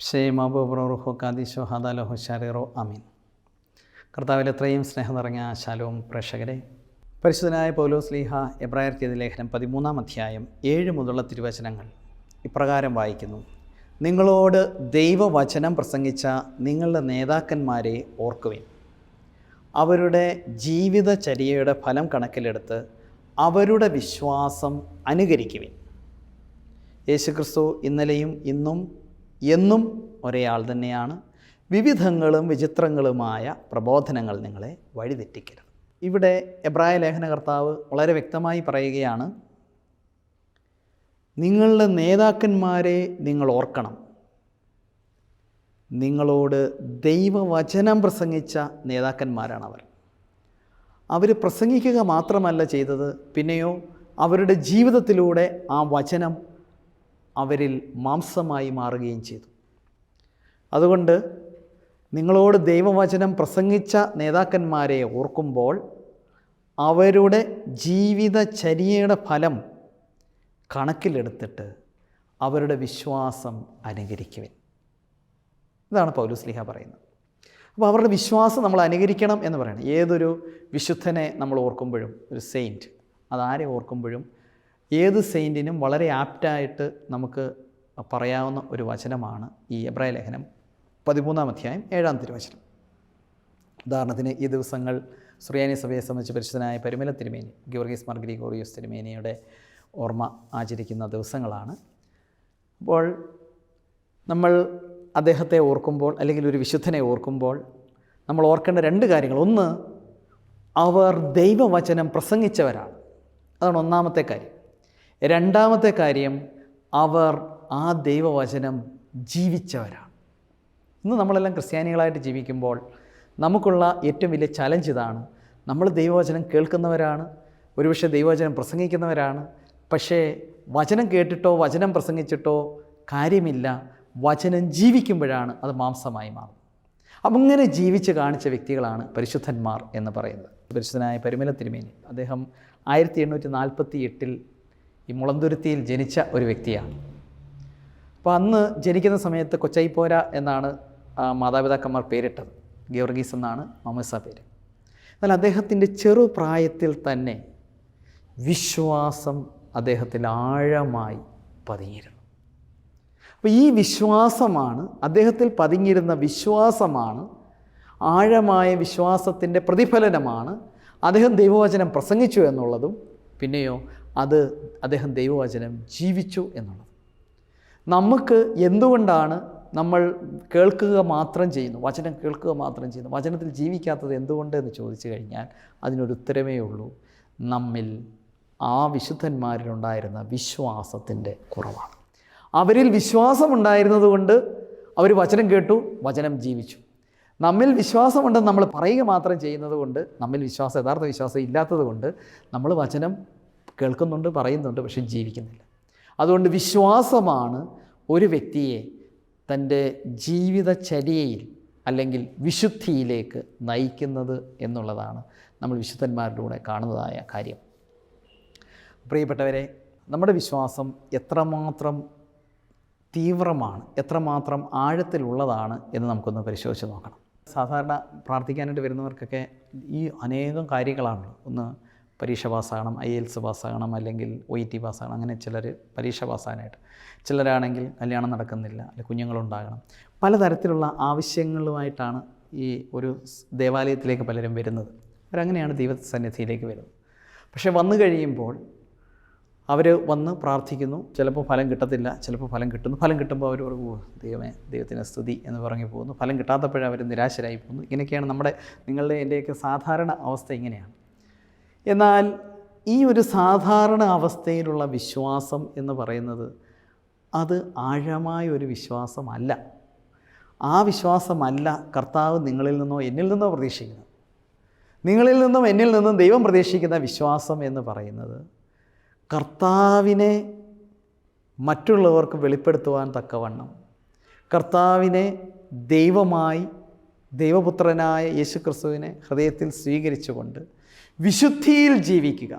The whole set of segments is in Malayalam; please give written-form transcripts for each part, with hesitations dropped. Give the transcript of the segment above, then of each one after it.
ഷേമാബുറോ കാദിശോ ഹദാലഹോ ഷാരിറോ അമീൻ. കർത്താവിൽ എത്രയും സ്നേഹം നിറഞ്ഞ ശാലോം പ്രേക്ഷകരെ, പരിശുദ്ധനായ പൗലോസ് ശ്ലീഹ എബ്രായർക്ക് എഴുതിയ ലേഖനം 13-ാം അധ്യായം 7 മുതലുള്ള തിരുവചനങ്ങൾ ഇപ്രകാരം വായിക്കുന്നു: നിങ്ങളോട് ദൈവവചനം പ്രസംഗിച്ച നിങ്ങളുടെ നേതാക്കന്മാരെ ഓർക്കുവിൻ. അവരുടെ ജീവിതചര്യയുടെ ഫലം കണക്കിലെടുത്ത് അവരുടെ വിശ്വാസം അനുകരിക്കുവിൻ. യേശുക്രിസ്തു ഇന്നലെയും ഇന്നും എന്നും ഒരേയാൾ തന്നെയാണ്. വിവിധങ്ങളും വിചിത്രങ്ങളുമായ പ്രബോധനങ്ങൾ നിങ്ങളെ വഴിതെറ്റിക്കരുത്. ഇവിടെ എബ്രായ ലേഖനകർത്താവ് വളരെ വ്യക്തമായി പറയുകയാണ്, നിങ്ങളുടെ നേതാക്കന്മാരെ നിങ്ങൾ ഓർക്കണം. നിങ്ങളോട് ദൈവവചനം പ്രസംഗിച്ച നേതാക്കന്മാരാണ് അവർ. അവർ പ്രസംഗിക്കുക മാത്രമല്ല ചെയ്തത്, പിന്നെയോ അവരുടെ ജീവിതത്തിലൂടെ ആ വചനം അവരിൽ മാംസമായി മാറുകയും ചെയ്തു. അതുകൊണ്ട് നിങ്ങളോട് ദൈവവചനം പ്രസംഗിച്ച നേതാക്കന്മാരെ ഓർക്കുമ്പോൾ അവരുടെ ജീവിതചര്യയുടെ ഫലം കണക്കിലെടുത്തിട്ട് അവരുടെ വിശ്വാസം അനുകരിക്കുവിൻ. ഇതാണ് പൗലോസ് ശ്ലീഹ പറയുന്നത്. അപ്പോൾ അവരുടെ വിശ്വാസം നമ്മൾ അനുകരിക്കണം എന്ന് പറയണം. ഏതൊരു വിശുദ്ധനെ നമ്മൾ ഓർക്കുമ്പോഴും, ഒരു സെയിൻറ്റ്, അതാരെ ഓർക്കുമ്പോഴും ഏത് സെയിൻറ്റിനും വളരെ ആപ്റ്റായിട്ട് നമുക്ക് പറയാവുന്ന ഒരു വചനമാണ് ഈ എബ്രായ ലേഖനം 13-ാം അധ്യായം 7-ാം തിരുവചനം. ഉദാഹരണത്തിന്, ഈ ദിവസങ്ങൾ സുറിയാനി സഭയെ സംബന്ധിച്ച് പരിശുദ്ധനായ പരിമല തിരുമേനി ഗീവർഗീസ് മാർ ഗ്രിഗോറിയോസ് തിരുമേനിയുടെ ഓർമ്മ ആചരിക്കുന്ന ദിവസങ്ങളാണ്. അപ്പോൾ നമ്മൾ അദ്ദേഹത്തെ ഓർക്കുമ്പോൾ, അല്ലെങ്കിൽ ഒരു വിശുദ്ധനെ ഓർക്കുമ്പോൾ നമ്മൾ ഓർക്കേണ്ട 2 കാര്യങ്ങൾ. ഒന്ന്, അവർ ദൈവവചനം പ്രസംഗിച്ചവരാണ്. അതാണ് ഒന്നാമത്തെ കാര്യം. രണ്ടാമത്തെ കാര്യം, അവർ ആ ദൈവവചനം ജീവിച്ചവരാണ്. ഇന്ന് നമ്മളെല്ലാം ക്രിസ്ത്യാനികളായിട്ട് ജീവിക്കുമ്പോൾ നമുക്കുള്ള ഏറ്റവും വലിയ ചലഞ്ച് ഇതാണ്. നമ്മൾ ദൈവവചനം കേൾക്കുന്നവരാണ്, ഒരുപക്ഷെ ദൈവവചനം പ്രസംഗിക്കുന്നവരാണ്. പക്ഷേ വചനം കേട്ടിട്ടോ വചനം പ്രസംഗിച്ചിട്ടോ കാര്യമില്ല. വചനം ജീവിക്കുമ്പോഴാണ് അത് മാംസമായി മാറുന്നത്. അപ്പം ഇങ്ങനെ ജീവിച്ച് കാണിച്ച വ്യക്തികളാണ് പരിശുദ്ധന്മാർ എന്ന് പറയുന്നത്. പരിശുദ്ധനായ പരിമല തിരുമേനി, അദ്ദേഹം 1848 ഈ മുളന്തുരുത്തിയിൽ ജനിച്ച ഒരു വ്യക്തിയാണ്. അപ്പോൾ അന്ന് ജനിക്കുന്ന സമയത്ത് കൊച്ചൈപ്പോര എന്നാണ് മാതാപിതാക്കന്മാർ പേരിട്ടത്. ഗീവർഗീസ് എന്നാണ് മാമോസ പേര്. എന്നാൽ അദ്ദേഹത്തിൻ്റെ ചെറുപ്രായത്തിൽ തന്നെ വിശ്വാസം അദ്ദേഹത്തിൽ ആഴമായി പതിഞ്ഞിരുന്നു. അപ്പോൾ ഈ വിശ്വാസമാണ്, അദ്ദേഹത്തിൽ പതിഞ്ഞിരുന്ന വിശ്വാസമാണ്, ആഴമായ വിശ്വാസത്തിൻ്റെ പ്രതിഫലനമാണ് അദ്ദേഹം ദൈവവചനം പ്രസംഗിച്ചു എന്നുള്ളതും, പിന്നെയോ അത് അദ്ദേഹം ദൈവവചനം ജീവിച്ചു എന്നുള്ളത്. നമുക്ക് എന്തുകൊണ്ടാണ് നമ്മൾ കേൾക്കുക മാത്രം ചെയ്യുന്നു, വചനം കേൾക്കുക മാത്രം ചെയ്യുന്നു, വചനത്തിൽ ജീവിക്കാത്തത് എന്തുകൊണ്ട് എന്ന് ചോദിച്ചു കഴിഞ്ഞാൽ അതിനൊരു ഉത്തരമേ ഉള്ളൂ: നമ്മിൽ ആ വിശുദ്ധന്മാരിലുണ്ടായിരുന്ന വിശ്വാസത്തിൻ്റെ കുറവാണ്. അവരിൽ വിശ്വാസമുണ്ടായിരുന്നത് കൊണ്ട് അവർ വചനം കേട്ടു, വചനം ജീവിച്ചു. നമ്മിൽ വിശ്വാസമുണ്ടെന്ന് നമ്മൾ പറയുക മാത്രം ചെയ്യുന്നത് കൊണ്ട്, നമ്മിൽ യഥാർത്ഥ വിശ്വാസം ഇല്ലാത്തത് കൊണ്ട് നമ്മൾ വചനം കേൾക്കുന്നുണ്ട്, പറയുന്നുണ്ട്, പക്ഷെ ജീവിക്കുന്നില്ല. അതുകൊണ്ട് വിശ്വാസമാണ് ഒരു വ്യക്തിയെ തൻ്റെ ജീവിതചര്യയിൽ അല്ലെങ്കിൽ വിശുദ്ധിയിലേക്ക് നയിക്കുന്നത് എന്നുള്ളതാണ് നമ്മൾ വിശുദ്ധന്മാരിലൂടെ കാണുന്നതായ കാര്യം. പ്രിയപ്പെട്ടവരെ, നമ്മുടെ വിശ്വാസം എത്രമാത്രം തീവ്രമാണ്, എത്രമാത്രം ആഴത്തിലുള്ളതാണ് എന്ന് നമുക്കൊന്ന് പരിശോധിച്ച് നോക്കണം. സാധാരണ പ്രാർത്ഥിക്കാനായിട്ട് വരുന്നവർക്കൊക്കെ ഈ അനേകം കാര്യങ്ങളാണ്. ഒന്ന്, പരീക്ഷ പാസ്സാകണം, IELTS പാസ്സാകണം, അല്ലെങ്കിൽ OET പാസ്സാകണം. അങ്ങനെ ചിലർ പരീക്ഷ പാസ്സാകാനായിട്ട്, ചിലരാണെങ്കിൽ കല്യാണം നടക്കുന്നില്ല, അല്ലെങ്കിൽ കുഞ്ഞുങ്ങളുണ്ടാകണം. പലതരത്തിലുള്ള ആവശ്യങ്ങളുമായിട്ടാണ് ഈ ഒരു ദേവാലയത്തിലേക്ക് പലരും വരുന്നത്. അവരങ്ങനെയാണ് ദൈവസന്നിധിയിലേക്ക് വരുന്നത്. പക്ഷേ വന്നു കഴിയുമ്പോൾ അവർ വന്ന് പ്രാർത്ഥിക്കുന്നു. ചിലപ്പോൾ ഫലം കിട്ടത്തില്ല, ചിലപ്പോൾ ഫലം കിട്ടുന്നു. ഫലം കിട്ടുമ്പോൾ അവർ ദൈവത്തിന് സ്തുതി എന്ന് പറഞ്ഞു പോകുന്നു. ഫലം കിട്ടാത്തപ്പോഴും അവർ നിരാശരായി പോകുന്നു. ഇങ്ങനെയൊക്കെയാണ് നിങ്ങളുടെ എൻ്റെയൊക്കെ സാധാരണ അവസ്ഥ ഇങ്ങനെയാണ്. എന്നാൽ ഈ ഒരു സാധാരണ അവസ്ഥയിലുള്ള വിശ്വാസം എന്ന് പറയുന്നത് അത് ആഴമായ ഒരു വിശ്വാസമല്ല. ആ വിശ്വാസമല്ല കർത്താവ് നിങ്ങളിൽ നിന്നോ എന്നിൽ നിന്നോ പ്രതീക്ഷിക്കുന്നത്. നിങ്ങളിൽ നിന്നും എന്നിൽ നിന്നും ദൈവം പ്രതീക്ഷിക്കുന്ന വിശ്വാസം എന്ന് പറയുന്നത് കർത്താവിനെ മറ്റുള്ളവർക്ക് വെളിപ്പെടുത്തുവാൻ തക്കവണ്ണം, കർത്താവിനെ ദൈവമായി, ദൈവപുത്രനായ യേശുക്രിസ്തുവിനെ ഹൃദയത്തിൽ സ്വീകരിച്ചുകൊണ്ട് വിശുദ്ധിയിൽ ജീവിക്കുക.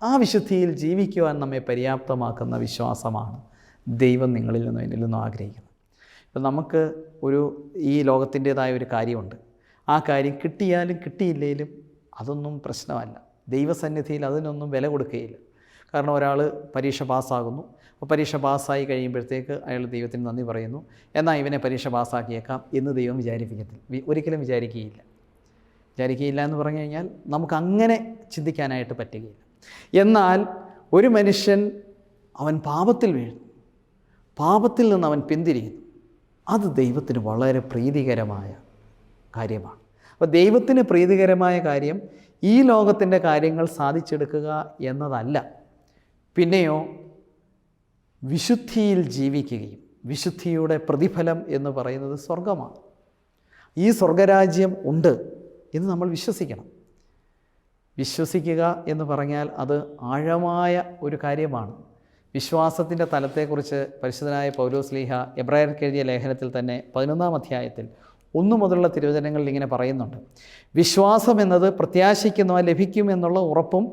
ആ വിശുദ്ധിയിൽ ജീവിക്കുവാൻ നമ്മെ പര്യാപ്തമാക്കുന്ന വിശ്വാസമാണ് ദൈവം നിങ്ങളിൽ നിന്നും എന്നിൽ നിന്നും ആഗ്രഹിക്കുന്നത്. ഇപ്പം നമുക്ക് ഈ ലോകത്തിൻ്റേതായ ഒരു കാര്യമുണ്ട്. ആ കാര്യം കിട്ടിയാലും കിട്ടിയില്ലെങ്കിലും അതൊന്നും പ്രശ്നമല്ല. ദൈവസന്നിധിയിൽ അതിനൊന്നും വില കൊടുക്കുകയില്ല. കാരണം ഒരാൾ പരീക്ഷ പാസ്സാകുന്നു. അപ്പോൾ പരീക്ഷ പാസ്സായി കഴിയുമ്പോഴത്തേക്ക് അയാൾ ദൈവത്തിന് നന്ദി പറയുന്നു. എന്നാൽ ഇവനെ പരീക്ഷ പാസ്സാക്കിയേക്കാം എന്ന് ദൈവം ഒരിക്കലും വിചാരിക്കുകയില്ല എന്ന് പറഞ്ഞു കഴിഞ്ഞാൽ നമുക്കങ്ങനെ ചിന്തിക്കാനായിട്ട് പറ്റുകയില്ല. എന്നാൽ ഒരു മനുഷ്യൻ അവൻ പാപത്തിൽ വീഴുന്നു, പാപത്തിൽ നിന്ന് അവൻ പിന്തിരിയുന്നു, അത് ദൈവത്തിന് വളരെ പ്രീതികരമായ കാര്യമാണ്. അപ്പോൾ ദൈവത്തിന് പ്രീതികരമായ കാര്യം ഈ ലോകത്തിൻ്റെ കാര്യങ്ങൾ സാധിച്ചെടുക്കുക എന്നതല്ല, പിന്നെയോ വിശുദ്ധിയിൽ ജീവിക്കുകയും വിശുദ്ധിയുടെ പ്രതിഫലം എന്ന് പറയുന്നത് സ്വർഗമാണ്. ഈ സ്വർഗരാജ്യം ഉണ്ട് എന്ന് നമ്മൾ വിശ്വസിക്കണം. വിശ്വസിക്കുക എന്ന് പറഞ്ഞാൽ അത് ആഴമായ ഒരു കാര്യമാണ്. വിശ്വാസത്തിൻ്റെ തലത്തെക്കുറിച്ച് പരിശുദ്ധനായ പൗലോസ്ലീഹ എബ്രായർക്ക് എഴുതിയ ലേഖനത്തിൽ തന്നെ 11-ാം അധ്യായത്തിൽ 1 മുതലുള്ള തിരുവചനങ്ങളിൽ ഇങ്ങനെ പറയുന്നുണ്ട്. വിശ്വാസം എന്നത് പ്രത്യാശിക്കുന്നവ ലഭിക്കുമെന്നുള്ള ഉറപ്പും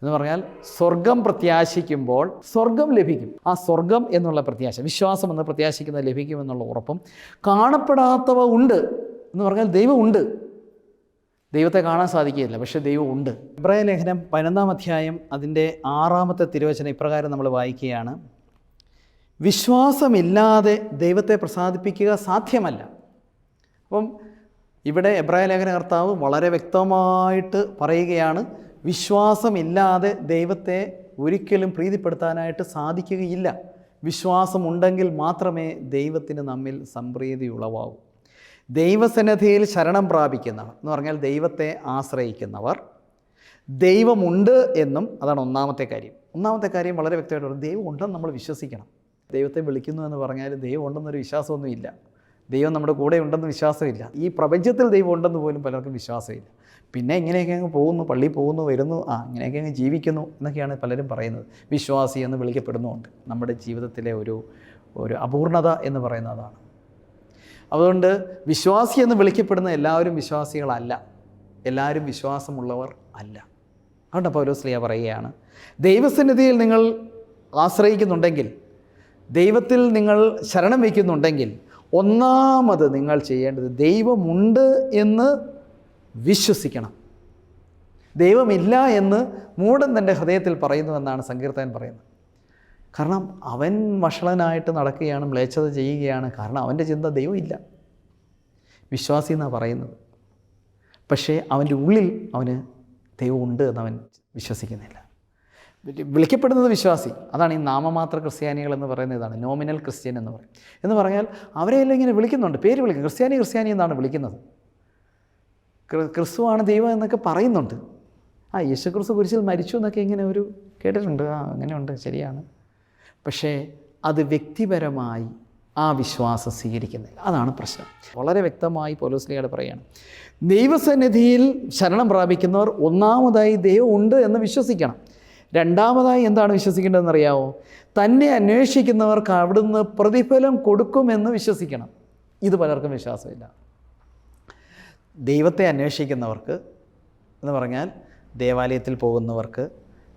എന്ന് പറഞ്ഞാൽ സ്വർഗം പ്രത്യാശിക്കുമ്പോൾ സ്വർഗം ലഭിക്കും. ആ സ്വർഗം എന്നുള്ള പ്രത്യാശ, വിശ്വാസം എന്ന പ്രത്യാശിക്കുന്നത് ലഭിക്കുമെന്നുള്ള ഉറപ്പും കാണപ്പെടാത്തവ ഉണ്ട് എന്ന് പറഞ്ഞാൽ ദൈവമുണ്ട്. ദൈവത്തെ കാണാൻ സാധിക്കുകയില്ല, പക്ഷേ ദൈവം ഉണ്ട്. എബ്രായ ലേഖനം 11-ാം അധ്യായം അതിൻ്റെ 6-ാമത്തെ തിരുവചനം ഇപ്രകാരം നമ്മൾ വായിക്കുകയാണ്. വിശ്വാസമില്ലാതെ ദൈവത്തെ പ്രസാദിപ്പിക്കുക സാധ്യമല്ല. അപ്പം ഇവിടെ എബ്രായ ലേഖന കർത്താവ് വളരെ വ്യക്തമായിട്ട് പറയുകയാണ്, വിശ്വാസമില്ലാതെ ദൈവത്തെ ഒരിക്കലും പ്രീതിപ്പെടുത്താനായിട്ട് സാധിക്കുകയില്ല. വിശ്വാസമുണ്ടെങ്കിൽ മാത്രമേ ദൈവത്തിന് നമ്മിൽ സംപ്രീതി ഉളവാകൂ. ദൈവസന്നിധിയിൽ ശരണം പ്രാപിക്കുന്നവർ എന്ന് പറഞ്ഞാൽ ദൈവത്തെ ആശ്രയിക്കുന്നവർ ദൈവമുണ്ട് എന്നും, അതാണ് ഒന്നാമത്തെ കാര്യം വളരെ വ്യക്തമായിട്ട് പറയും. ദൈവം ഉണ്ടെന്ന് നമ്മൾ വിശ്വസിക്കണം. ദൈവത്തെ വിളിക്കുന്നു എന്ന് പറഞ്ഞാൽ ദൈവം ഉണ്ടെന്നൊരു വിശ്വാസമൊന്നുമില്ല. ദൈവം നമ്മുടെ കൂടെ ഉണ്ടെന്ന് വിശ്വാസമില്ല. ഈ പ്രപഞ്ചത്തിൽ ദൈവം ഉണ്ടെന്ന് പോലും പലർക്കും വിശ്വാസമില്ല. പിന്നെ ഇങ്ങനെയൊക്കെ അങ്ങ് പോകുന്നു, പള്ളിയിൽ പോകുന്നു, വരുന്നു, ഇങ്ങനെയൊക്കെ അങ്ങ് ജീവിക്കുന്നു എന്നൊക്കെയാണ് പലരും പറയുന്നത്. വിശ്വാസി എന്ന് വിളിക്കപ്പെടുന്നുമുണ്ട്. നമ്മുടെ ജീവിതത്തിലെ ഒരു അപൂർണത എന്ന് പറയുന്നതാണ്. അതുകൊണ്ട് വിശ്വാസി എന്ന് വിളിക്കപ്പെടുന്ന എല്ലാവരും വിശ്വാസികളല്ല, എല്ലാവരും വിശ്വാസമുള്ളവർ അല്ല. അതുകൊണ്ട് പൗലോസ്ലീഹ പറയുകയാണ്, ദൈവസന്നിധിയിൽ നിങ്ങൾ ആശ്രയിക്കുന്നുണ്ടെങ്കിൽ, ദൈവത്തിൽ നിങ്ങൾ ശരണം വയ്ക്കുന്നുണ്ടെങ്കിൽ, ഒന്നാമത് നിങ്ങൾ ചെയ്യേണ്ടത് ദൈവമുണ്ട് എന്ന് വിശ്വസിക്കണം. ദൈവമില്ല എന്ന് മൂഢൻ തൻ്റെ ഹൃദയത്തിൽ പറയുന്നുവെന്നാണ് സങ്കീർത്തകൻ പറയുന്നത്. കാരണം അവൻ വഷളനായിട്ട് നടക്കുകയാണ്, മ്ലേച്ഛത ചെയ്യുകയാണ്. കാരണം അവൻ്റെ ചിന്ത ദൈവമില്ല, വിശ്വാസി എന്നാണ് പറയുന്നത്. പക്ഷേ അവൻ്റെ ഉള്ളിൽ അവന് ദൈവമുണ്ട് എന്നവൻ വിശ്വസിക്കുന്നില്ല. വിളിക്കപ്പെടുന്നത് വിശ്വാസി. അതാണ് ഈ നാമമാത്ര ക്രിസ്ത്യാനികൾ എന്ന് പറയുന്നത്. ഇതാണ് നോമിനൽ ക്രിസ്ത്യൻ എന്ന് പറയും. എന്ന് പറഞ്ഞാൽ അവരെയെല്ലാം ഇങ്ങനെ വിളിക്കുന്നുണ്ട്, പേര് വിളിക്കും. ക്രിസ്ത്യാനി എന്നാണ് വിളിക്കുന്നത്. ക്രിസ്തുവാണ് ദൈവം എന്നൊക്കെ പറയുന്നുണ്ട്. യേശു ക്രിസ്തു കുരിശിൽ മരിച്ചു എന്നൊക്കെ ഇങ്ങനെ കേട്ടിട്ടുണ്ട്. അങ്ങനെയുണ്ട്, ശരിയാണ്. പക്ഷേ അത് വ്യക്തിപരമായി ആ വിശ്വാസം സ്വീകരിക്കുന്നില്ല. അതാണ് പ്രശ്നം. വളരെ വ്യക്തമായി പൗലോസ്ലീഹ പറയുകയാണ്, ദൈവസന്നിധിയിൽ ശരണം പ്രാപിക്കുന്നവർ ഒന്നാമതായി ദൈവം ഉണ്ട് എന്ന് വിശ്വസിക്കണം. രണ്ടാമതായി എന്താണ് വിശ്വസിക്കേണ്ടതെന്നറിയാമോ? തന്നെ അന്വേഷിക്കുന്നവർക്ക് അവിടുന്ന് പ്രതിഫലം കൊടുക്കുമെന്ന് വിശ്വസിക്കണം. ഇത് പലർക്കും വിശ്വാസമില്ല. ദൈവത്തെ അന്വേഷിക്കുന്നവർക്ക് എന്ന് പറഞ്ഞാൽ ദേവാലയത്തിൽ പോകുന്നവർക്ക്,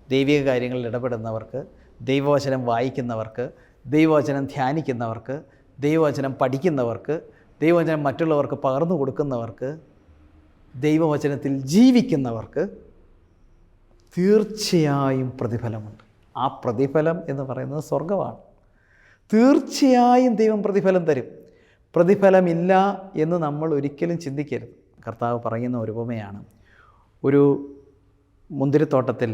ദൈവിക കാര്യങ്ങളിൽ ഇടപെടുന്നവർക്ക്, ദൈവവചനം വായിക്കുന്നവർക്ക്, ദൈവവചനം ധ്യാനിക്കുന്നവർക്ക്, ദൈവവചനം പഠിക്കുന്നവർക്ക്, ദൈവവചനം മറ്റുള്ളവർക്ക് പകർന്നു കൊടുക്കുന്നവർക്ക്, ദൈവവചനത്തിൽ ജീവിക്കുന്നവർക്ക് തീർച്ചയായും പ്രതിഫലമുണ്ട്. ആ പ്രതിഫലം എന്ന് പറയുന്നത് സ്വർഗമാണ്. തീർച്ചയായും ദൈവം പ്രതിഫലം തരും. പ്രതിഫലമില്ല എന്ന് നമ്മൾ ഒരിക്കലും ചിന്തിക്കരുത്. കർത്താവ് പറയുന്ന ഒരു ഉപമയാണ്. ഒരു മുന്തിരിത്തോട്ടത്തിൽ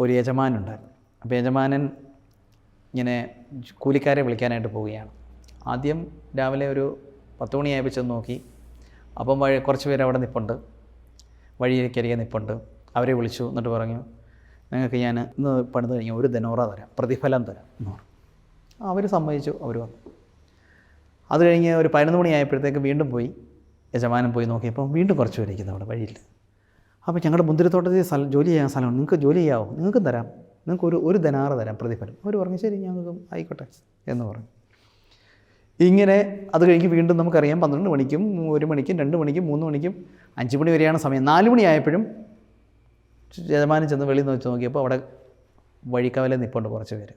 ഒരു യജമാനുണ്ടായിരുന്നു. അപ്പോൾ യജമാനൻ ഇങ്ങനെ കൂലിക്കാരെ വിളിക്കാനായിട്ട് പോവുകയാണ്. ആദ്യം രാവിലെ ഒരു 10 മണിയായപ്പോൾ ചെന്ന് നോക്കി. അപ്പം കുറച്ച് പേര് അവിടെ നിൽപ്പുണ്ട്, വഴിയിലേക്കരികെ നിൽപ്പുണ്ട്. അവരെ വിളിച്ചു. എന്നിട്ട് പറഞ്ഞു, നിങ്ങൾക്ക് ഞാൻ ഇന്ന് പണിത് കഴിഞ്ഞാൽ 1 ദെനാറ തരാം, പ്രതിഫലം തരാം എന്ന് പറഞ്ഞു. അവർ സമ്മതിച്ചു. അവർ വന്നു. അത് കഴിഞ്ഞ് ഒരു 11 മണിയായപ്പോഴത്തേക്ക് വീണ്ടും പോയി. യജമാനൻ പോയി നോക്കിയപ്പോൾ വീണ്ടും കുറച്ച് പേര് ഇരിക്കുന്നു അവിടെ വഴിയിൽ. അപ്പോൾ ഞങ്ങളുടെ മുന്തിരിത്തോട്ടത്തിൽ ജോലി ചെയ്യാൻ സ്ഥലമാണ്, നിങ്ങൾക്ക് ജോലി ചെയ്യാമോ? നിങ്ങൾക്കും തരാം, നിങ്ങൾക്ക് 1 ദെനാറ തരാം പ്രതിഫലം. അവർ പറഞ്ഞു, ശരി ഞങ്ങൾക്കും ആയിക്കോട്ടെ എന്ന് പറഞ്ഞു. ഇങ്ങനെ അത് കഴിഞ്ഞ് വീണ്ടും നമുക്കറിയാം 12 മണിക്കും 1 മണിക്കും 2 മണിക്കും 3 മണിക്കും 5 മണി വരെയാണ് സമയം. 4 മണിയായപ്പോഴും യജമാനൻ ചെന്ന് വെളിയിൽ വെച്ച് നോക്കിയപ്പോൾ അവിടെ വഴിക്കവലെ നിൽപ്പുണ്ട് കുറച്ച് പേര്.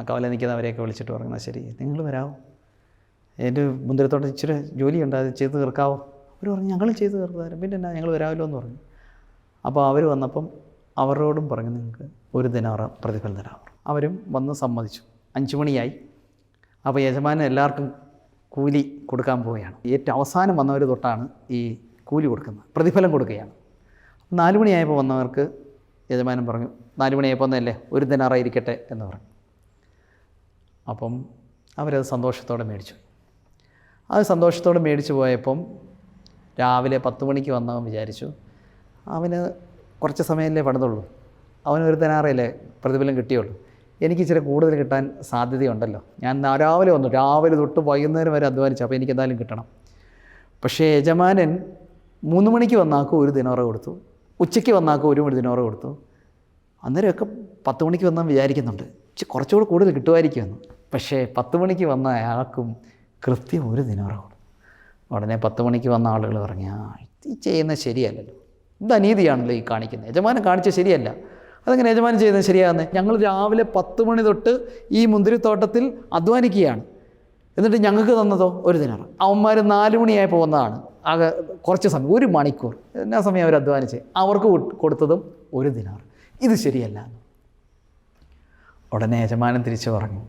കവല നിൽക്കുന്നവരെയൊക്കെ വിളിച്ചിട്ട് പറഞ്ഞു, ശരി നിങ്ങൾ വരാമോ എൻ്റെ മുന്തിരിത്തോട്ടം ഇച്ചിരി ജോലിയുണ്ട്, അത് ചെയ്ത് തീർക്കാവോ? അവർ പറഞ്ഞു ഞങ്ങളും ചെയ്ത് തീർക്കാറ്, പിന്നെ എന്നാ ഞങ്ങൾ വരാമല്ലോ എന്ന് പറഞ്ഞു. അപ്പോൾ അവർ വന്നപ്പം അവരോടും പറഞ്ഞു നിങ്ങൾക്ക് 1 ദിനാർ പ്രതിഫലം തരാം. അവരും വന്ന് സമ്മതിച്ചു. 5 മണിയായി. അപ്പോൾ യജമാനൻ എല്ലാവർക്കും കൂലി കൊടുക്കാൻ പോവുകയാണ്. ഏറ്റവും അവസാനം വന്നവർ തൊട്ടാണ് ഈ കൂലി കൊടുക്കുന്നത്, പ്രതിഫലം കൊടുക്കുകയാണ്. 4 മണിയായപ്പോൾ വന്നവർക്ക് യജമാനൻ പറഞ്ഞു 4 മണിയായപ്പോൾ ഒന്നല്ലേ 1 ദിനാർ ഇരിക്കട്ടെ എന്ന് പറഞ്ഞു. അപ്പം അവരത് സന്തോഷത്തോടെ മേടിച്ചു. അത് സന്തോഷത്തോടെ മേടിച്ചു പോയപ്പം രാവിലെ 10 മണിക്ക് വന്നവൻ വിചാരിച്ചു അവന് കുറച്ച് സമയമല്ലേ പണിതുള്ളൂ, അവന് 1 ദിനാറല്ലേ പ്രതിഫലം കിട്ടിയുള്ളൂ, എനിക്ക് ഇച്ചിരി കൂടുതൽ കിട്ടാൻ സാധ്യതയുണ്ടല്ലോ, ഞാൻ രാവിലെ വന്നു, രാവിലെ തൊട്ട് വൈകുന്നേരം വരെ അധ്വാനിച്ചു, അപ്പോൾ എനിക്ക് എന്തായാലും കിട്ടണം. പക്ഷേ യജമാനൻ 3 മണിക്ക് വന്നാക്കും 1 ദിനാർ കൊടുത്തു, ഉച്ചയ്ക്ക് വന്നാക്കും 1 ദിനാർ കൊടുത്തു. അന്നേരമൊക്കെ 10 മണിക്ക് വന്നാൽ വിചാരിക്കുന്നുണ്ട് കുറച്ചുകൂടി കൂടുതൽ കിട്ടുമായിരിക്കുമെന്ന്. പക്ഷേ 10 മണിക്ക് വന്ന അയാൾക്കും കൃത്യം 1 ദിനാർ കൊടുത്തു. ഉടനെ 10 മണിക്ക് വന്ന ആളുകൾ പറഞ്ഞു ഈ ചെയ്യുന്നത് ശരിയല്ലല്ലോ, ഇത് അനീതിയാണല്ലോ ഈ കാണിക്കുന്നത്, യജമാനൻ കാണിച്ചത് ശരിയല്ല. അതങ്ങനെ യജമാനൻ ചെയ്യുന്നത് ശരിയാകുന്നത്? ഞങ്ങൾ രാവിലെ 10 മണി തൊട്ട് ഈ മുന്തിരിത്തോട്ടത്തിൽ അധ്വാനിക്കുകയാണ്, എന്നിട്ട് ഞങ്ങൾക്ക് തന്നതോ 1 ദിനാർ. അവന്മാർ 4 മണിയായപ്പോൾ വന്നതാണ്, ആകെ കുറച്ച് സമയം, 1 മണിക്കൂർ എന്നാ സമയം അവർ അധ്വാനിച്ച്, അവർക്ക് കൊടുത്തതും 1 ദിനാർ. ഇത് ശരിയല്ല. ഉടനെ യജമാനൻ തിരിച്ചു പറഞ്ഞു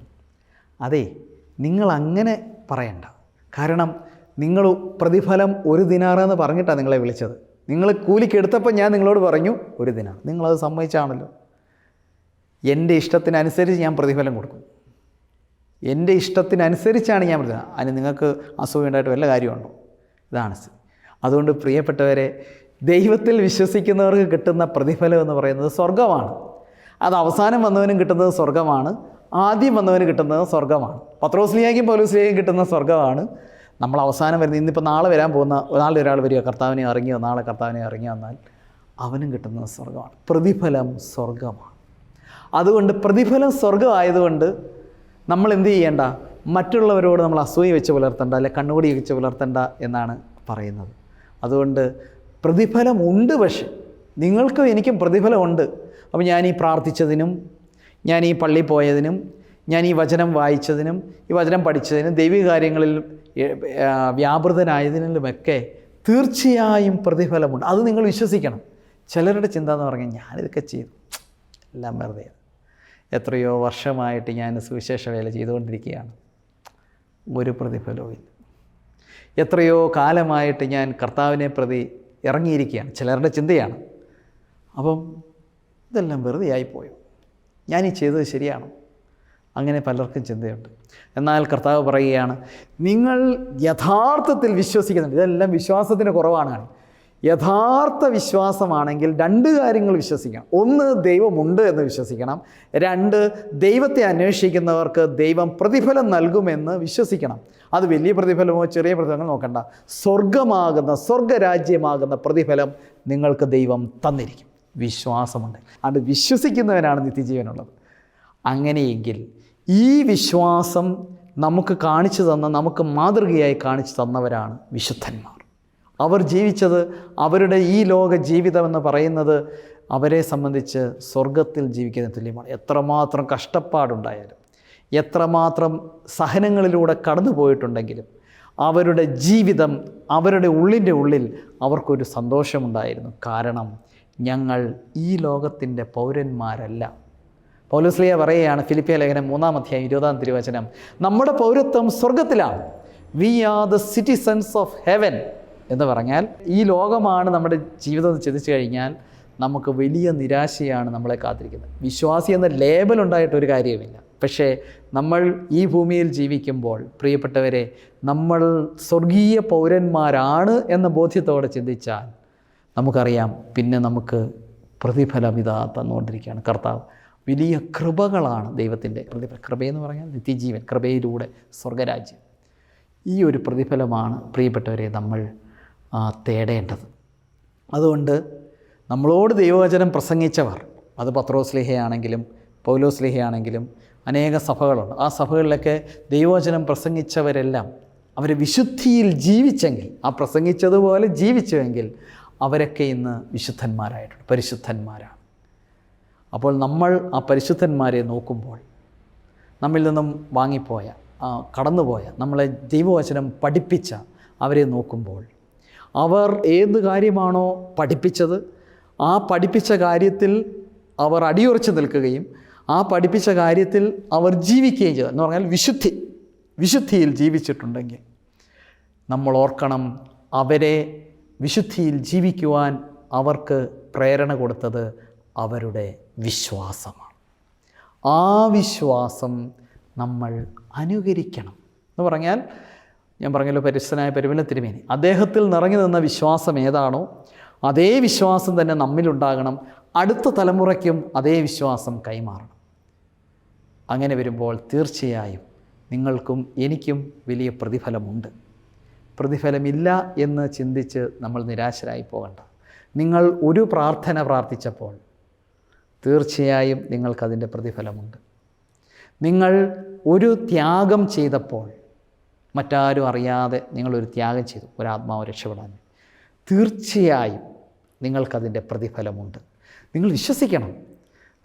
അതെ, നിങ്ങളങ്ങനെ പറയണ്ട, കാരണം നിങ്ങൾ പ്രതിഫലം 1 ദിനാർ എന്ന് പറഞ്ഞിട്ടാണ് നിങ്ങളെ വിളിച്ചത്. നിങ്ങൾ കൂലിക്കെടുത്തപ്പോൾ ഞാൻ നിങ്ങളോട് പറഞ്ഞു 1 ദിനാർ, നിങ്ങളത് സമ്മതിച്ചാണല്ലോ. എൻ്റെ ഇഷ്ടത്തിനനുസരിച്ച് ഞാൻ പ്രതിഫലം കൊടുക്കും, എൻ്റെ ഇഷ്ടത്തിനനുസരിച്ചാണ് ഞാൻ പ്രതിഫലം. അതിന് നിങ്ങൾക്ക് അസൂയുണ്ടായിട്ട് വല്ല കാര്യമുണ്ടോ? ഇതാണ്. അതുകൊണ്ട് പ്രിയപ്പെട്ടവരെ, ദൈവത്തിൽ വിശ്വസിക്കുന്നവർക്ക് കിട്ടുന്ന പ്രതിഫലം എന്ന് പറയുന്നത് സ്വർഗമാണ്. അത് അവസാനം വന്നവനും കിട്ടുന്നത് സ്വർഗമാണ്, ആദ്യം വന്നവന് കിട്ടുന്നത് സ്വർഗമാണ്. പത്രോസ്ലിയായ്ക്കും പൗലോസ്ലിയായ്ക്കും കിട്ടുന്ന സ്വർഗമാണ്. നമ്മൾ അവസാനം വരുന്ന, ഇന്നിപ്പോൾ നാളെ വരാൻ പോകുന്ന നാളെ ഒരാൾ വരിക കർത്താവിനെ ഇറങ്ങിയോ, നാളെ കർത്താവിനെ ഇറങ്ങി വന്നാൽ അവനും കിട്ടുന്നത് സ്വർഗമാണ്. പ്രതിഫലം സ്വർഗമാണ്. അതുകൊണ്ട് പ്രതിഫലം സ്വർഗമായതുകൊണ്ട് നമ്മൾ എന്ത് ചെയ്യേണ്ട? മറ്റുള്ളവരോട് നമ്മൾ അസൂയ വെച്ച് പുലർത്തേണ്ട, അല്ലെ കണ്ണുകൂടി വെച്ച് പുലർത്തേണ്ട എന്നാണ് പറയുന്നത്. അതുകൊണ്ട് പ്രതിഫലമുണ്ട്, പക്ഷേ നിങ്ങൾക്കും എനിക്കും പ്രതിഫലമുണ്ട്. അപ്പോൾ ഞാൻ ഈ പ്രാർത്ഥിച്ചതിനും, ഞാൻ ഈ പള്ളിയിൽ പോയതിനും, ഞാൻ ഈ വചനം വായിച്ചതിനും, ഈ വചനം പഠിച്ചതിനും, ദൈവിക കാര്യങ്ങളിൽ വ്യാപൃതനായതിനുമൊക്കെ തീർച്ചയായും പ്രതിഫലമുണ്ട്. അത് നിങ്ങൾ വിശ്വസിക്കണം. ചിലരുടെ ചിന്ത എന്ന് പറഞ്ഞാൽ ഞാനിതൊക്കെ ചെയ്തു, എല്ലാം വെറുതെ, എത്രയോ വർഷമായിട്ട് ഞാൻ സുവിശേഷ വേല ചെയ്തുകൊണ്ടിരിക്കുകയാണ്, ഒരു പ്രതിഫലവും ഇല്ല. എത്രയോ കാലമായിട്ട് ഞാൻ കർത്താവിനെ പ്രതി ഇറങ്ങിയിരിക്കുകയാണ്, ചിലരുടെ ചിന്തയാണ്. അപ്പം ഇതെല്ലാം വെറുതെ ആയിപ്പോയോ, ഞാനീ ചെയ്തത് ശരിയാണോ? അങ്ങനെ പലർക്കും ചിന്തയുണ്ട്. എന്നാൽ കർത്താവ് പറയുകയാണ്, നിങ്ങൾ യഥാർത്ഥത്തിൽ വിശ്വസിക്കുന്നുണ്ട്. ഇതെല്ലാം വിശ്വാസത്തിന് കുറവാണ്. യഥാർത്ഥ വിശ്വാസമാണെങ്കിൽ 2 കാര്യങ്ങൾ വിശ്വസിക്കണം. 1, ദൈവമുണ്ട് എന്ന് വിശ്വസിക്കണം. 2, ദൈവത്തെ അന്വേഷിക്കുന്നവർക്ക് ദൈവം പ്രതിഫലം നൽകുമെന്ന് വിശ്വസിക്കണം. അത് വലിയ പ്രതിഫലമോ ചെറിയ പ്രതിഫലമോ നോക്കണ്ട, സ്വർഗമാകുന്ന, സ്വർഗരാജ്യമാകുന്ന പ്രതിഫലം നിങ്ങൾക്ക് ദൈവം തന്നിരിക്കും. വിശ്വാസമുണ്ട്. അത് വിശ്വസിക്കുന്നവനാണ് നിത്യജീവനുള്ളത്. അങ്ങനെയെങ്കിൽ ഈ വിശ്വാസം നമുക്ക് കാണിച്ചു തന്ന, നമുക്ക് മാതൃകയായി കാണിച്ചു തന്നവരാണ് വിശുദ്ധന്മാർ. അവർ ജീവിച്ചത്, അവരുടെ ഈ ലോക ജീവിതം എന്ന് പറയുന്നത് അവരെ സംബന്ധിച്ച് സ്വർഗത്തിൽ ജീവിക്കുന്ന തുല്യമാണ്. എത്രമാത്രം കഷ്ടപ്പാടുണ്ടായാലും, എത്രമാത്രം സഹനങ്ങളിലൂടെ കടന്നു പോയിട്ടുണ്ടെങ്കിലും അവരുടെ ജീവിതം, അവരുടെ ഉള്ളിൻ്റെ ഉള്ളിൽ അവർക്കൊരു സന്തോഷമുണ്ടായിരുന്നു. കാരണം ഞങ്ങൾ ഈ ലോകത്തിൻ്റെ പൗരന്മാരല്ല. പൗലോസ്ലീഹ പറയുകയാണ്, ഫിലിപ്പിയ ലേഖനം 3-ാം അധ്യായം 20-ാം തിരുവചനം, നമ്മുടെ പൗരത്വം സ്വർഗത്തിലാണ്. We are the citizens of heaven എന്ന് പറഞ്ഞാൽ ഈ ലോകമാണ് നമ്മുടെ ജീവിതം ചിന്തിച്ചു കഴിഞ്ഞാൽ നമുക്ക് വലിയ നിരാശയാണ് നമ്മളെ കാത്തിരിക്കുന്നത്. വിശ്വാസി എന്ന ലേബൽ ഉണ്ടായിട്ടൊരു കാര്യവുമില്ല. പക്ഷേ നമ്മൾ ഈ ഭൂമിയിൽ ജീവിക്കുമ്പോൾ പ്രിയപ്പെട്ടവരെ, നമ്മൾ സ്വർഗീയ പൗരന്മാരാണ് എന്ന ബോധ്യത്തോടെ ചിന്തിച്ചാൽ നമുക്കറിയാം, പിന്നെ നമുക്ക് പ്രതിഫലം ഇതാ തന്നുകൊണ്ടിരിക്കുകയാണ് കർത്താവ്. വലിയ കൃപകളാണ് ദൈവത്തിൻ്റെ പ്രതിഫലം. കൃപയെന്ന് പറഞ്ഞാൽ നിത്യജീവൻ, കൃപയിലൂടെ സ്വർഗരാജ്യം. ഈ ഒരു പ്രതിഫലമാണ് പ്രിയപ്പെട്ടവരെ നമ്മൾ തേടേണ്ടത്. അതുകൊണ്ട് നമ്മളോട് ദൈവവചനം പ്രസംഗിച്ചവർ, അത് പത്രോസ്ലീഹയാണെങ്കിലും പൗലോസ്ലീഹയാണെങ്കിലും അനേക സഭകളുണ്ട്. ആ സഭകളിലൊക്കെ ദൈവവചനം പ്രസംഗിച്ചവരെല്ലാം അവർ വിശുദ്ധിയിൽ ജീവിച്ചെങ്കിൽ, ആ പ്രസംഗിച്ചതുപോലെ ജീവിച്ചുവെങ്കിൽ അവരൊക്കെ ഇന്ന് വിശുദ്ധന്മാരായിട്ടുണ്ട്, പരിശുദ്ധന്മാരാണ്. അപ്പോൾ നമ്മൾ ആ പരിശുദ്ധന്മാരെ നോക്കുമ്പോൾ നമ്മിൽ നിന്നും വാങ്ങിപ്പോയ, കടന്നുപോയ, നമ്മളെ ദൈവവചനം പഠിപ്പിച്ച അവരെ നോക്കുമ്പോൾ അവർ ഏത് കാര്യമാണോ പഠിപ്പിച്ചത് ആ പഠിപ്പിച്ച കാര്യത്തിൽ അവർ അടിയുറച്ച് നിൽക്കുകയും ആ പഠിപ്പിച്ച കാര്യത്തിൽ അവർ ജീവിക്കുകയും ചെയ്തു എന്ന് പറഞ്ഞാൽ വിശുദ്ധിയിൽ ജീവിച്ചിട്ടുണ്ടെങ്കിൽ നമ്മൾ ഓർക്കണം, അവരെ വിശുദ്ധിയിൽ ജീവിക്കുവാൻ അവർക്ക് പ്രേരണ കൊടുത്തത് അവരുടെ വിശ്വാസമാണ്. ആ വിശ്വാസം നമ്മൾ അനുകരിക്കണം എന്ന് പറഞ്ഞാൽ, ഞാൻ പറഞ്ഞല്ലോ പരിശുദ്ധനായ പരിമല തിരുമേനി, അദ്ദേഹത്തിൽ നിറഞ്ഞു നിന്ന വിശ്വാസം ഏതാണോ അതേ വിശ്വാസം തന്നെ നമ്മിലുണ്ടാകണം. അടുത്ത തലമുറയ്ക്കും അതേ വിശ്വാസം കൈമാറണം. അങ്ങനെ വരുമ്പോൾ തീർച്ചയായും നിങ്ങൾക്കും എനിക്കും വലിയ പ്രതിഫലമുണ്ട്. പ്രതിഫലമില്ല എന്ന് ചിന്തിച്ച് നമ്മൾ നിരാശരായി പോകണ്ട. നിങ്ങൾ ഒരു പ്രാർത്ഥന പ്രാർത്ഥിച്ചപ്പോൾ തീർച്ചയായും നിങ്ങൾക്കതിൻ്റെ പ്രതിഫലമുണ്ട്. നിങ്ങൾ ഒരു ത്യാഗം ചെയ്തപ്പോൾ, മറ്റാരും അറിയാതെ നിങ്ങളൊരു ത്യാഗം ചെയ്തു ഒരാത്മാവ് രക്ഷപ്പെടാൻ, തീർച്ചയായും നിങ്ങൾക്കതിൻ്റെ പ്രതിഫലമുണ്ട്. നിങ്ങൾ വിശ്വസിക്കണം.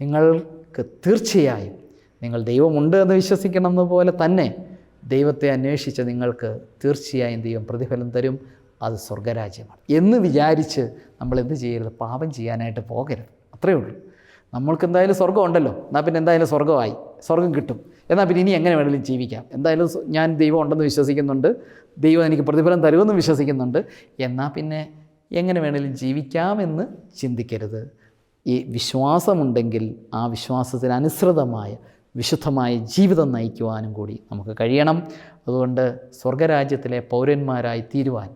നിങ്ങൾക്ക് തീർച്ചയായും നിങ്ങൾ ദൈവമുണ്ട് എന്ന് വിശ്വസിക്കണം എന്നപോലെ തന്നെ ദൈവത്തെ അന്വേഷിച്ച് നിങ്ങൾക്ക് തീർച്ചയായും ദൈവം പ്രതിഫലം തരും. അത് സ്വർഗരാജ്യമാണ് എന്ന് വിചാരിച്ച് നമ്മൾ എന്ത് ചെയ്യരുത്? പാപം ചെയ്യാനായിട്ട് പോകരുത്. അത്രയേ ഉള്ളൂ. നമ്മൾക്ക് എന്തായാലും സ്വർഗ്ഗം ഉണ്ടല്ലോ, എന്നാൽ പിന്നെ എന്തായാലും സ്വർഗ്ഗമായി, സ്വർഗ്ഗം കിട്ടും, എന്നാൽ പിന്നെ ഇനി എങ്ങനെ വേണമെങ്കിലും ജീവിക്കാം. എന്തായാലും ഞാൻ ദൈവം ഉണ്ടെന്ന് വിശ്വസിക്കുന്നുണ്ട്, ദൈവം എനിക്ക് പ്രതിഫലം തരുമെന്ന് വിശ്വസിക്കുന്നുണ്ട്, എന്നാൽ പിന്നെ എങ്ങനെ വേണമെങ്കിലും ജീവിക്കാമെന്ന് ചിന്തിക്കരുത്. ഈ വിശ്വാസമുണ്ടെങ്കിൽ ആ വിശ്വാസത്തിനനുസൃതമായ വിശുദ്ധമായ ജീവിതം നയിക്കുവാനും കൂടി നമുക്ക് കഴിയണം. അതുകൊണ്ട് സ്വർഗരാജ്യത്തിലെ പൗരന്മാരായി തീരുവാൻ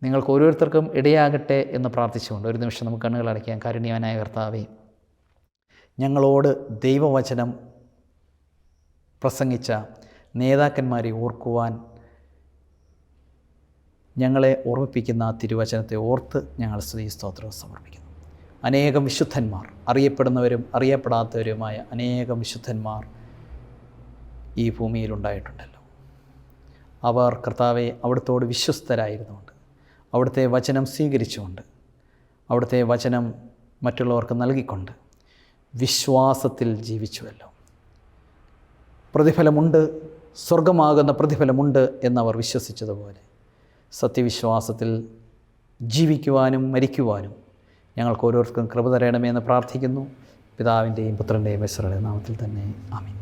നിങ്ങൾക്ക് ഓരോരുത്തർക്കും ഇടയാകട്ടെ എന്ന് പ്രാർത്ഥിച്ചുകൊണ്ട് ഒരു നിമിഷം നമുക്ക് കണ്ണുകൾ അടയ്ക്കാം. കാരുണ്യവാനായ കർത്താവേ, ഞങ്ങളോട് ദൈവവചനം പ്രസംഗിച്ച നേതാക്കന്മാരെ ഓർക്കുവാൻ ഞങ്ങളെ ഓർമ്മിപ്പിക്കുന്ന ആ തിരുവചനത്തെ ഓർത്ത് ഞങ്ങൾ സ്തുതി സ്തോത്രവും സമർപ്പിക്കുന്നു. അനേകം വിശുദ്ധന്മാർ, അറിയപ്പെടുന്നവരും അറിയപ്പെടാത്തവരുമായ അനേകം വിശുദ്ധന്മാർ ഈ ഭൂമിയിലുണ്ടായിട്ടുണ്ടല്ലോ. അവർ കർത്താവെ അവിടുത്തോട് വിശ്വസ്തരായിരുന്നുകൊണ്ട്, അവിടുത്തെ വചനം സ്വീകരിച്ചുകൊണ്ട്, അവിടുത്തെ വചനം മറ്റുള്ളവർക്ക് നൽകിക്കൊണ്ട് വിശ്വാസത്തിൽ ജീവിച്ചുവല്ലോ. പ്രതിഫലമുണ്ട്, സ്വർഗമാകുന്ന പ്രതിഫലമുണ്ട് എന്നവർ വിശ്വസിച്ചതുപോലെ സത്യവിശ്വാസത്തിൽ ജീവിക്കുവാനും മരിക്കുവാനും ഞങ്ങൾക്ക് ഓരോരുത്തർക്കും കൃപ തരണമേ എന്ന് പ്രാർത്ഥിക്കുന്നു. പിതാവിൻ്റെയും പുത്രൻ്റെയും യേശുവിന്റെ നാമത്തിൽ തന്നെ ആമേൻ.